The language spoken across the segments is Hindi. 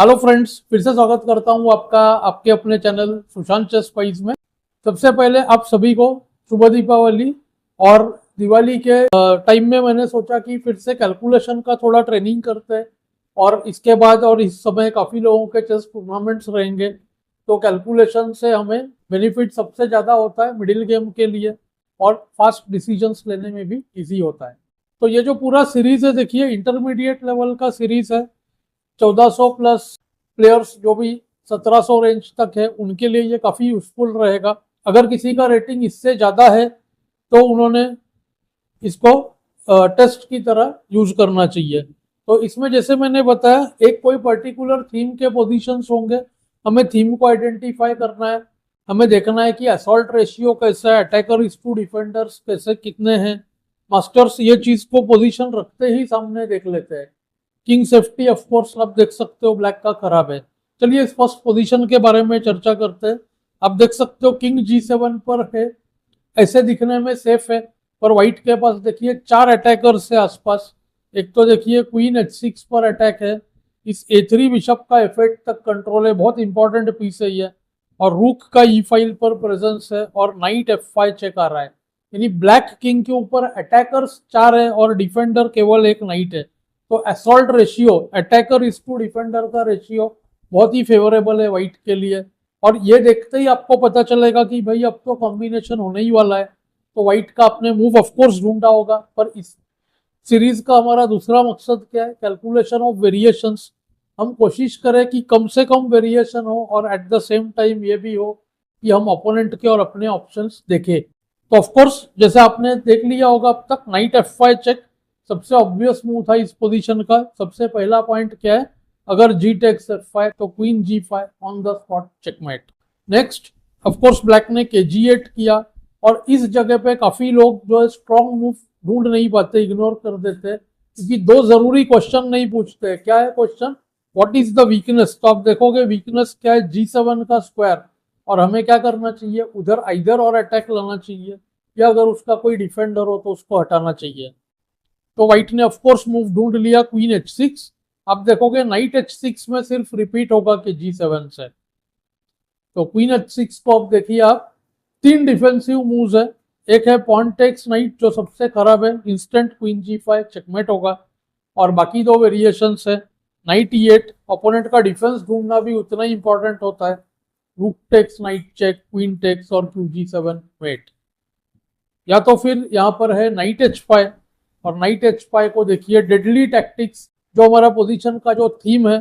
हेलो फ्रेंड्स, फिर से स्वागत करता हूं आपका आपके अपने चैनल सुशांत चेस स्पाइस में। सबसे पहले आप सभी को शुभ दीपावली। और दिवाली के टाइम में मैंने सोचा कि फिर से कैलकुलेशन का थोड़ा ट्रेनिंग करते हैं। और इसके बाद और इस समय काफ़ी लोगों के चेस टूर्नामेंट्स रहेंगे, तो कैलकुलेशन से हमें बेनिफिट सबसे ज़्यादा होता है मिडिल गेम के लिए, और फास्ट डिसीजंस लेने में भी ईजी होता है। तो ये जो पूरा सीरीज़ है, देखिए इंटरमीडिएट लेवल का सीरीज़ है। 1400 प्लस प्लेयर्स जो भी 1700 रेंज तक है उनके लिए ये काफ़ी यूजफुल रहेगा। अगर किसी का रेटिंग इससे ज़्यादा है तो उन्होंने इसको टेस्ट की तरह यूज करना चाहिए। तो इसमें जैसे मैंने बताया, एक कोई पर्टिकुलर थीम के पोजीशंस होंगे, हमें थीम को आइडेंटिफाई करना है। हमें देखना है कि असॉल्ट रेशियो कैसा है, अटैकर इज टू डिफेंडर्स कैसे कितने हैं। मास्टर्स ये चीज़ को पोजीशन रखते ही सामने देख लेते हैं। किंग सेफ्टी ऑफ कोर्स आप देख सकते हो ब्लैक का खराब है। चलिए इस फर्स्ट पोजीशन के बारे में चर्चा करते हैं। आप देख सकते हो किंग G7 पर है, ऐसे दिखने में सेफ है, पर व्हाइट के पास देखिए 4 अटैकर्स है आसपास। एक तो देखिए क्वीन H6 पर अटैक है, इस A3 बिशप का इफेक्ट तक कंट्रोल है, बहुत इंपॉर्टेंट पीस है ये। और रूक का E5 पर प्रेजेंस है, और नाइट F5 चेक आ रहा है। यानी ब्लैक किंग के ऊपर अटैकर्स 4 है और डिफेंडर केवल एक नाइट है। तो assault ratio, attacker is to defender का रेशियो बहुत ही फेवरेबल है व्हाइट के लिए। और ये देखते ही आपको पता चलेगा कि भाई अब तो कॉम्बिनेशन होने ही वाला है। तो व्हाइट का आपने मूव ऑफ कोर्स ढूंढा होगा, पर इस सीरीज का हमारा दूसरा मकसद क्या है? Calculation of variations. हम कोशिश करें कि कम से कम वेरिएशन हो, और एट द सेम टाइम ये भी हो कि हम ओपोनेंट के और अपने ऑप्शंस देखें। तो ऑफकोर्स जैसे आपने देख लिया होगा अब तक, नाइट F5 चेक सबसे ऑब्वियस मूव था इस पोजीशन का। सबसे पहला पॉइंट क्या है? अगर G टेक्स F5 तो queen G5 on the spot checkmate. Next of course black ने KG8 किया, और इस जगह पे काफी लोग जो है स्ट्रॉन्ग मूव ढूंढ नहीं पाते, इग्नोर कर देते, क्योंकि दो जरूरी क्वेश्चन नहीं पूछते। क्या है question? What is the weakness? तो आप देखोगे वीकनेस क्या है? G7 का स्क्वायर। और हमें क्या करना चाहिए? उधर आइदर और अटैक लाना चाहिए, या अगर उसका कोई डिफेंडर हो तो उसको हटाना चाहिए। तो व्हाइट ने ऑफकोर्स मूव ढूंढ लिया क्वीन H6। आप देखोगे नाइट H6 में सिर्फ रिपीट होगा कि G7 से। तो क्वीन H6 को अब देखिए आप, 3 डिफेंसिव मूव्स है। एक है पॉन टेक्स नाइट जो सबसे खराब है, इंस्टेंट क्वीन G5 चेकमेट होगा। और बाकी 2 वेरिएशंस है, नाइट E8, ओपोनेंट का डिफेंस ढूंढना भी उतना ही इंपॉर्टेंट होता है। Rook takes knight check, queen takes और QG7 मेट। या तो फिर यहाँ पर है नाइट H5, और नाइट H5 को देखिए डेडली टैक्टिक्स, जो हमारा पोजीशन का जो थीम है,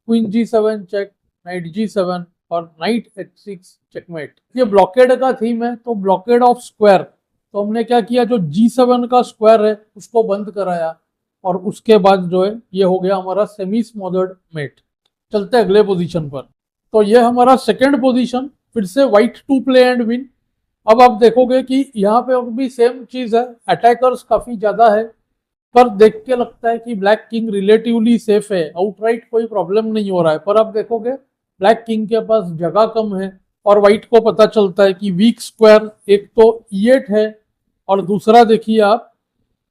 queen G7 check, night G7 और नाइट H6 चेकमेट। ये ब्लॉकेड का थीम है, तो ब्लॉकेड ऑफ स्क्वायर। तो हमने क्या किया, जो G7 का स्क्वायर है उसको बंद कराया, और उसके बाद जो है ये हो गया हमारा सेमी स्मॉदर्ड मेट। चलते अगले पोजीशन पर। तो ये हमारा सेकेंड पोजीशन, फिर से white to play and win. अब आप देखोगे कि यहाँ पे भी सेम चीज है, अटैकर्स काफी ज्यादा है, पर देख के लगता है कि ब्लैक किंग रिलेटिवली सेफ है, आउटराइट कोई प्रॉब्लम नहीं हो रहा है। पर आप देखोगे ब्लैक किंग के पास जगह कम है, और व्हाइट को पता चलता है कि वीक स्क्वायर एक तो E8 है, और दूसरा देखिए आप,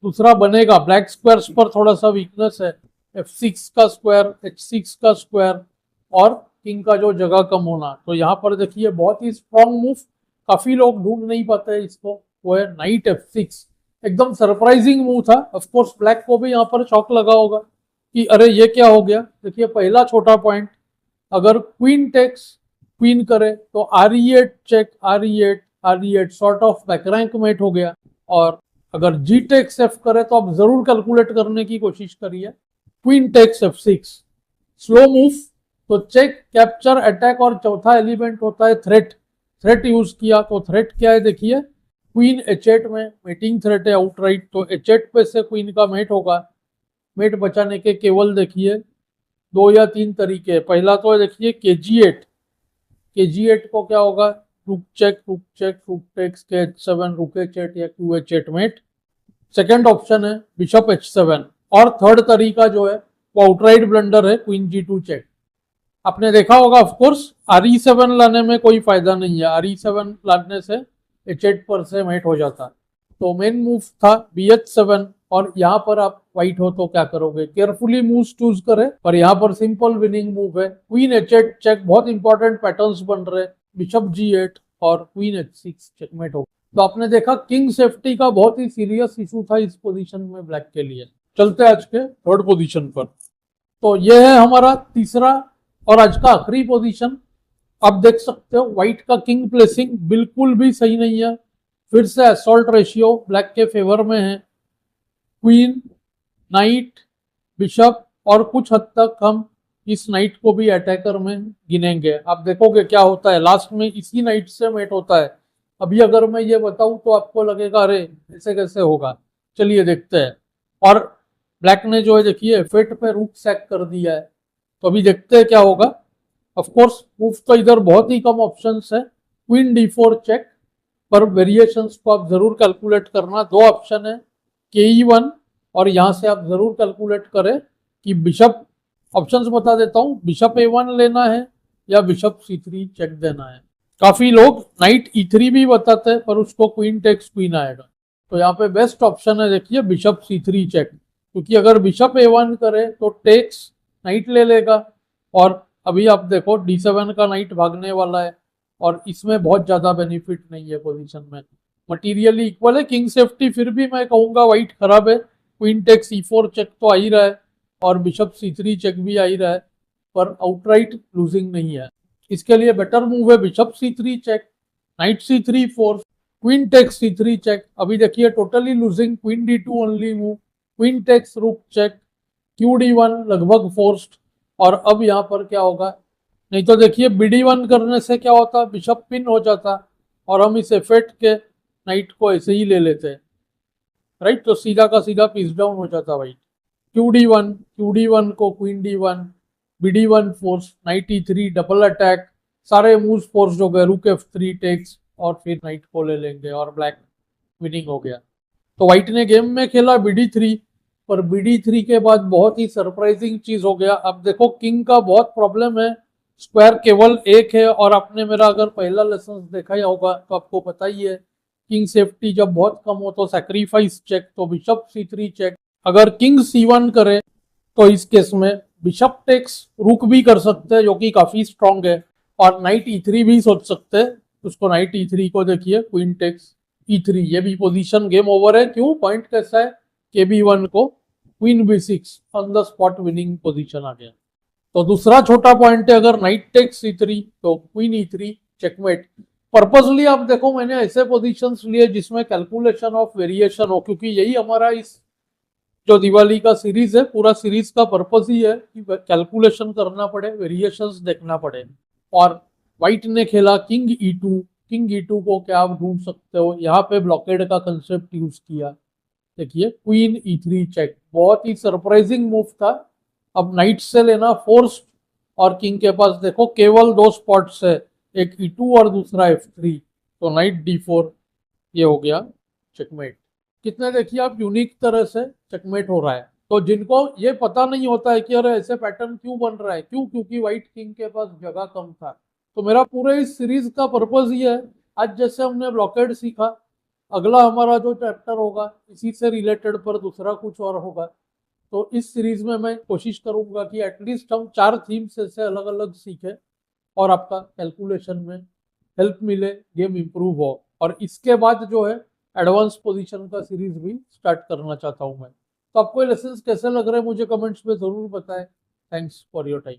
दूसरा बनेगा ब्लैक स्क्वायर्स पर थोड़ा सा वीकनेस है, F6 का स्क्वायर, H6 का स्क्वायर, और किंग का जो जगह कम होना। तो यहाँ पर देखिए बहुत ही स्ट्रॉन्ग मूव, काफी लोग ढूंढ नहीं पाते इसको, वो है नाइट F6। एकदम सरप्राइजिंग मूव था। ऑफकोर्स ब्लैक को भी यहाँ पर शॉक लगा होगा कि अरे ये क्या हो गया। देखिए पहला छोटा पॉइंट, अगर क्वीन टेक्स क्वीन करे तो RE8 check, RE8 sort of back rank mate हो गया। और अगर G टेक्स F करे तो आप जरूर कैलकुलेट करने की कोशिश करिए। Queen takes F6 slow move, तो चेक, कैप्चर, अटैक, और चौथा एलिमेंट होता है थ्रेट। थ्रेट यूज किया, तो थ्रेट क्या है देखिए, क्वीन H8 में मेटिंग थ्रेट है आउटराइट, तो H8 पे से क्वीन का मेट होगा। मेट बचाने के केवल देखिए 2 या 3 तरीके। पहला तो देखिए KG8 को क्या होगा, रूक चेक, रूक टेक्स H7, रूक H8 या QH8 मेट। सेकेंड ऑप्शन है बिशप H7, और थर्ड तरीका जो है वो आउटराइट ब्लंडर है, क्वीन G2 चेक। आपने देखा होगा ऑफकोर्स RE7 लाने में कोई फायदा नहीं है, RE7 लाने से H8 पर से मेट हो जाता। तो मेन मूव था BH7, और यहाँ पर आप व्हाइट हो तो क्या करोगे, केयरफुली मूव चूज करें, पर यहाँ पर सिंपल विनिंग मूव है। क्वीन H8 चेक, बहुत इंपॉर्टेंट पैटर्न्स बन रहे, बिशप G8 और क्वीन H6 चेकमेट हो। तो आपने देखा किंग सेफ्टी का बहुत ही सीरियस इशू था इस पोजीशन में ब्लैक के लिए। चलते आज के थर्ड पोजीशन पर। तो यह है हमारा तीसरा और आज का आखिरी पोजीशन। आप देख सकते हो व्हाइट का किंग प्लेसिंग बिल्कुल भी सही नहीं है, फिर से असॉल्ट रेशियो ब्लैक के फेवर में है। क्वीन, नाइट, बिशप और कुछ हद तक हम इस नाइट को भी अटैकर में गिनेंगे। आप देखोगे क्या होता है, लास्ट में इसी नाइट से मेट होता है। अभी अगर मैं ये बताऊं तो आपको लगेगा अरे ऐसे कैसे होगा, चलिए देखते हैं। और ब्लैक ने जो है देखिए F8 पे रूक सैक कर दिया है, तो अभी देखते हैं क्या होगा। ऑफ कोर्स मूव तो इधर बहुत ही कम ऑप्शंस है, क्वीन D4 चेक, पर वेरिएशंस को आप जरूर कैलकुलेट करना। दो ऑप्शन है KE1 और यहां से आप जरूर कैलकुलेट करें कि बिशप, ऑप्शंस बता देता हूं, बिशप A1 लेना है या बिशप C3 चेक देना है। काफी लोग नाइट E3 भी बताते हैं पर उसको क्वीन टेक्स क्वीन आएगा, तो यहाँ पे बेस्ट ऑप्शन है देखिए बिशप C3 चेक, क्योंकि अगर बिशप A1 करे तो टेक्स नाइट ले लेगा और अभी आप देखो D7 का नाइट भागने वाला है और इसमें बहुत ज्यादा बेनिफिट नहीं है पोजीशन में। मटीरियली इक्वल है, किंग सेफ्टी फिर भी मैं कहूंगा व्हाइट खराब है। क्वीन टेक्स E4 चेक तो आ ही रहा है और बिशप C3 चेक भी आ ही रहा है, पर आउटराइट लूजिंग नहीं है। इसके लिए बेटर मूव है bishop C3 check, knight C3 force, queen takes C3 check. अभी देखिए totally losing, queen D2 only move, queen takes rook check, QD1 लगभग फोर्स्ड। और अब यहाँ पर क्या होगा, नहीं तो देखिए BD1 करने से क्या होता, बिशप पिन हो जाता और हम इस F8 के नाइट को ऐसे ही ले लेते, राइट। तो सीधा का सीधा पीस डाउन हो जाता भाई। QD1 को queen D1, BD1 force, night E3 double attack, सारे मूव्स फोर्स हो गए, रूक F3 टेक्स और फिर नाइट को ले लेंगे और ब्लैक विनिंग हो गया। तो व्हाइट ने गेम में खेला BD3, पर BD3 के बाद बहुत ही सरप्राइजिंग चीज हो गया। अब देखो किंग का बहुत प्रॉब्लम है, स्क्वायर केवल एक है और आपने मेरा अगर पहला लेसन देखा ही होगा तो आपको पता ही है किंग सेफ्टी जब बहुत कम हो तो सैक्रिफाइस चेक, तो बिशप C3 चेक। अगर किंग C1 करे तो इस केस में बिशप टेक्स रूक भी कर सकते हैं जो कि काफी स्ट्रांग है, और नाइट E3 भी सोच सकते हैं, उसको नाइट E3 को देखिए क्वीन टेक्स E3, ये भी पोजीशन गेम ओवर है। क्यों, पॉइंट कैसा है, KB1 को queen B6 on the spot winning position आ गया। तो दूसरा छोटा पॉइंट है, अगर नाइट टेक्स C3 तो क्वीन E3 चेकमेट। पर्पसली आप देखो मैंने ऐसे पोजीशंस लिए जिसमें कैलकुलेशन ऑफ वेरिएशन हो, क्योंकि यही हमारा इस जो दिवाली का सीरीज है, पूरा सीरीज का पर्पस ही है कि कैलकुलेशन करना पड़े, वेरिएशंस देखना पड़े। और व्हाइट ने खेला किंग E2, किंग E2 को क्या आप ढूंढ सकते हो, यहाँ पे ब्लॉकेड का कंसेप्ट यूज किया, देखिए क्वीन E3 चेक, बहुत ही सरप्राइजिंग मूव था। अब नाइट से लेना फोर्स्ड और किंग के पास देखो केवल दो स्पॉट्स है, एक E2 और दूसरा F3, तो नाइट D4, ये हो गया चेकमेट। कितने देखिए आप यूनिक तरह से चेकमेट हो रहा है। तो जिनको ये पता नहीं होता है कि अरे ऐसे पैटर्न क्यों बन रहा है, क्यों, क्योंकि व्हाइट किंग के पास जगह कम था। तो मेरा पूरे इस सीरीज का पर्पस ये है, आज जैसे हमने ब्लॉकेड सीखा, अगला हमारा जो चैप्टर होगा इसी से रिलेटेड पर दूसरा कुछ और होगा। तो इस सीरीज में मैं कोशिश करूंगा कि एटलीस्ट हम 4 थीम्स ऐसे अलग अलग सीखें और आपका कैलकुलेशन में हेल्प मिले, गेम इंप्रूव हो। और इसके बाद जो है एडवांस पोजीशन का सीरीज भी स्टार्ट करना चाहता हूं मैं। तो आपको ये लेसन्स कैसे लग रहे हैं मुझे कमेंट्स में जरूर बताएं। Thanks for your time.